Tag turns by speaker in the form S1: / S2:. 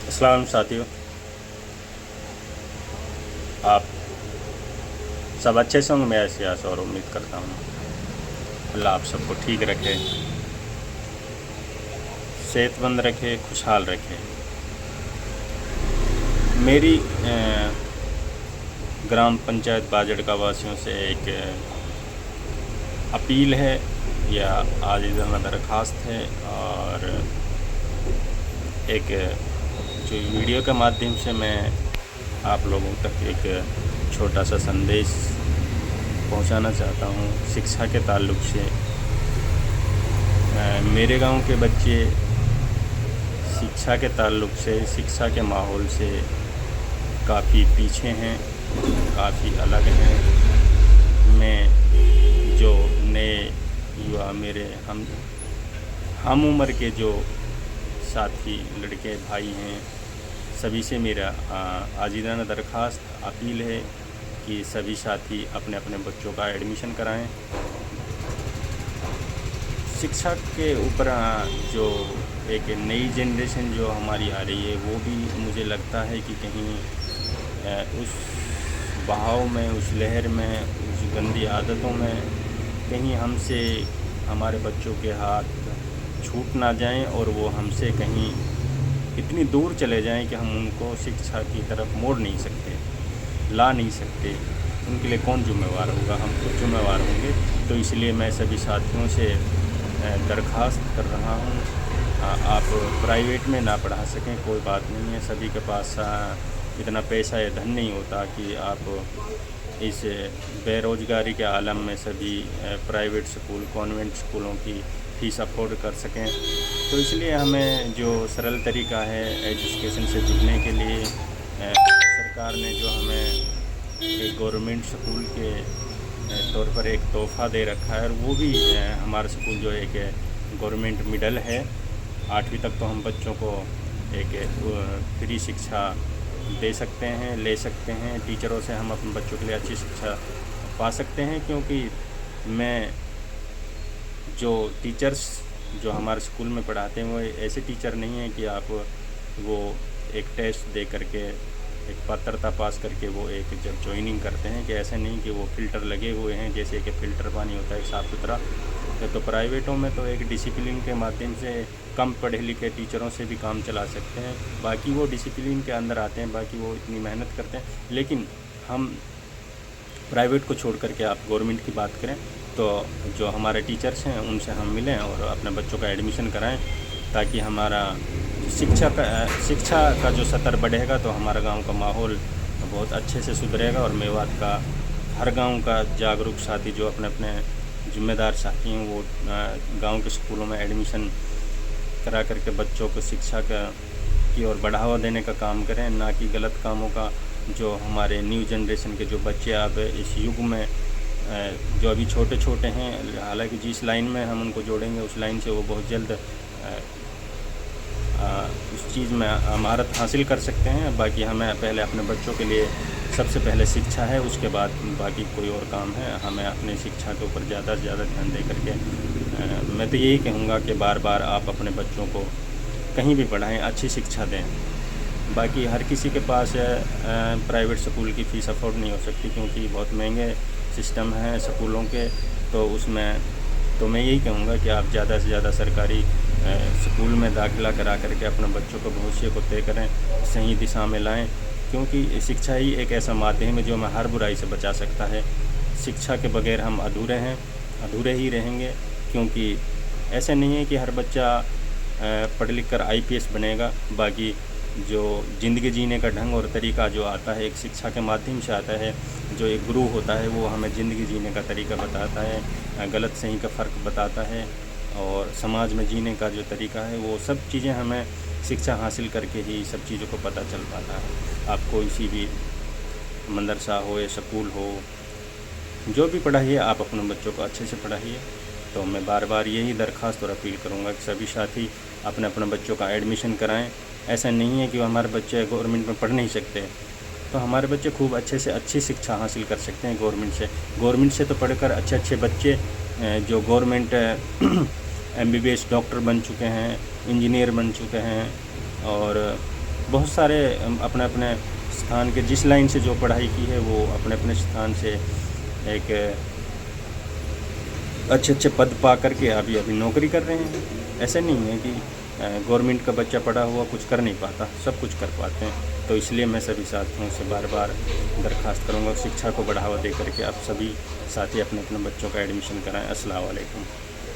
S1: अस्सलाम साथियों, आप सब अच्छे से होंगे। मैं ऐसी आशा और उम्मीद करता हूँ। अल्लाह आप सबको ठीक रखे, सेहतमंद रखे, खुशहाल रखे। मेरी ग्राम पंचायत बाजड़ वासियों से एक अपील है या आजिज़ाना दरख्वास्त है, और एक जो वीडियो के माध्यम से मैं आप लोगों तक एक छोटा सा संदेश पहुंचाना चाहता हूं। शिक्षा के ताल्लुक़ से मेरे गांव के बच्चे शिक्षा के ताल्लुक़ से, शिक्षा के माहौल से काफ़ी पीछे हैं, काफ़ी अलग हैं। मैं जो नए युवा, मेरे हम उम्र के जो साथी लड़के भाई हैं, सभी से मेरा आजिज़ाना दरख्वास्त अपील है कि सभी साथी अपने अपने बच्चों का एडमिशन कराएं। शिक्षा के ऊपर जो एक नई जनरेशन जो हमारी आ रही है, वो भी मुझे लगता है कि कहीं उस बहाव में, उस लहर में, उस गंदी आदतों में कहीं हमसे हमारे बच्चों के हाथ छूट ना जाएं और वो हमसे कहीं इतनी दूर चले जाएं कि हम उनको शिक्षा की तरफ मोड़ नहीं सकते, ला नहीं सकते। उनके लिए कौन ज़िम्मेवार होगा? हम खुद ज़िम्मेवार होंगे। तो इसलिए मैं सभी साथियों से दरख्वास्त कर रहा हूँ, आप प्राइवेट में ना पढ़ा सकें कोई बात नहीं है। सभी के पास इतना पैसा या धन नहीं होता कि आप इस बेरोज़गारी के आलम में सभी प्राइवेट स्कूल, कॉन्वेंट स्कूलों की फ़ीस अफोर्ड कर सकें। तो इसलिए हमें जो सरल तरीका है एजुकेशन से जुड़ने के लिए, सरकार ने जो हमें एक गवर्नमेंट स्कूल के तौर पर एक तोहफ़ा दे रखा है, और वो भी हमारा स्कूल जो एक गवर्नमेंट मिडल है। 8वीं तक तो हम बच्चों को एक फ्री शिक्षा दे सकते हैं, ले सकते हैं। टीचरों से हम अपने बच्चों के लिए अच्छी शिक्षा पा सकते हैं, क्योंकि मैं जो टीचर्स जो हमारे स्कूल में पढ़ाते हैं वो ऐसे टीचर नहीं हैं कि आप वो एक टेस्ट दे करके, एक पात्रता पास करके वो एक जब ज्वाइनिंग करते हैं, कि ऐसे नहीं कि वो फ़िल्टर लगे हुए हैं, जैसे कि फ़िल्टर पानी होता है साफ़ सुथरा। तो प्राइवेटों में तो एक डिसिप्लिन के माध्यम से कम पढ़े लिखे टीचरों से भी काम चला सकते हैं। बाकी वो डिसिप्लिन के अंदर आते हैं, बाकी वो इतनी मेहनत करते हैं। लेकिन हम प्राइवेट को छोड़ करके आप गवर्नमेंट की बात करें तो जो हमारे टीचर्स हैं उनसे हम मिलें और अपने बच्चों का एडमिशन कराएं, ताकि हमारा शिक्षा का जो स्तर बढ़ेगा तो हमारा गांव का माहौल बहुत अच्छे से सुधरेगा। और मेवात का हर गांव का जागरूक साथी जो अपने अपने ज़िम्मेदार साथी हैं, वो गांव के स्कूलों में एडमिशन करा करके बच्चों को शिक्षा की ओर बढ़ावा देने का काम करें, ना कि गलत कामों का। जो हमारे न्यू जनरेशन के जो बच्चे अब इस युग में जो अभी छोटे छोटे हैं, हालांकि जिस लाइन में हम उनको जोड़ेंगे उस लाइन से वो बहुत जल्द उस चीज़ में महारत हासिल कर सकते हैं। बाकी हमें पहले अपने बच्चों के लिए सबसे पहले शिक्षा है, उसके बाद बाकी कोई और काम है। हमें अपनी शिक्षा के ऊपर ज़्यादा से ज़्यादा ध्यान दे करके मैं तो यही कहूँगा कि बार बार आप अपने बच्चों को कहीं भी पढ़ाएं, अच्छी शिक्षा दें। बाकी हर किसी के पास प्राइवेट स्कूल की फ़ीस अफोर्ड नहीं हो सकती, क्योंकि बहुत महंगे सिस्टम हैं स्कूलों के। तो उसमें तो मैं यही कहूँगा कि आप ज़्यादा से ज़्यादा सरकारी स्कूल में दाखिला करा करके अपने बच्चों को भविष्य को तय करें, सही दिशा में लाएं, क्योंकि शिक्षा ही एक ऐसा माध्यम है जो हमें हर बुराई से बचा सकता है। शिक्षा के बगैर हम अधूरे हैं, अधूरे ही रहेंगे, क्योंकि ऐसे नहीं है कि हर बच्चा पढ़ लिख कर IPS बनेगा। बाकी जो ज़िंदगी जीने का ढंग और तरीका जो आता है एक शिक्षा के माध्यम से आता है। जो एक गुरु होता है वो हमें ज़िंदगी जीने का तरीका बताता है, गलत सही का फ़र्क बताता है, और समाज में जीने का जो तरीका है वो सब चीज़ें हमें शिक्षा हासिल करके ही सब चीज़ों को पता चल पाता है। आप कोई सी भी मदरसा हो या स्कूल हो, जो भी पढ़ाइए आप अपने बच्चों को अच्छे से पढ़ाइए। तो मैं बार बार यही दरख्वास्त और अपील करूँगा कि सभी साथी अपने अपने बच्चों का एडमिशन कराएं। ऐसा नहीं है कि हमारे बच्चे गवर्नमेंट में पढ़ नहीं सकते, तो हमारे बच्चे खूब अच्छे से अच्छी शिक्षा हासिल कर सकते हैं गवर्नमेंट से तो पढ़कर अच्छे अच्छे बच्चे जो गवर्नमेंट MBBS डॉक्टर बन चुके हैं, इंजीनियर बन चुके हैं, और बहुत सारे अपने अपने स्थान के जिस लाइन से जो पढ़ाई की है वो अपने अपने स्थान से एक अच्छे अच्छे पद पा करके अभी अभी नौकरी कर रहे हैं। ऐसे नहीं है कि गवर्नमेंट का बच्चा पढ़ा हुआ कुछ कर नहीं पाता, सब कुछ कर पाते हैं। तो इसलिए मैं सभी साथियों से बार बार दरख्वास्त करूँगा शिक्षा को बढ़ावा दे करके आप सभी साथी अपने अपने बच्चों का एडमिशन कराएं। अस्सलाम वालेकुम।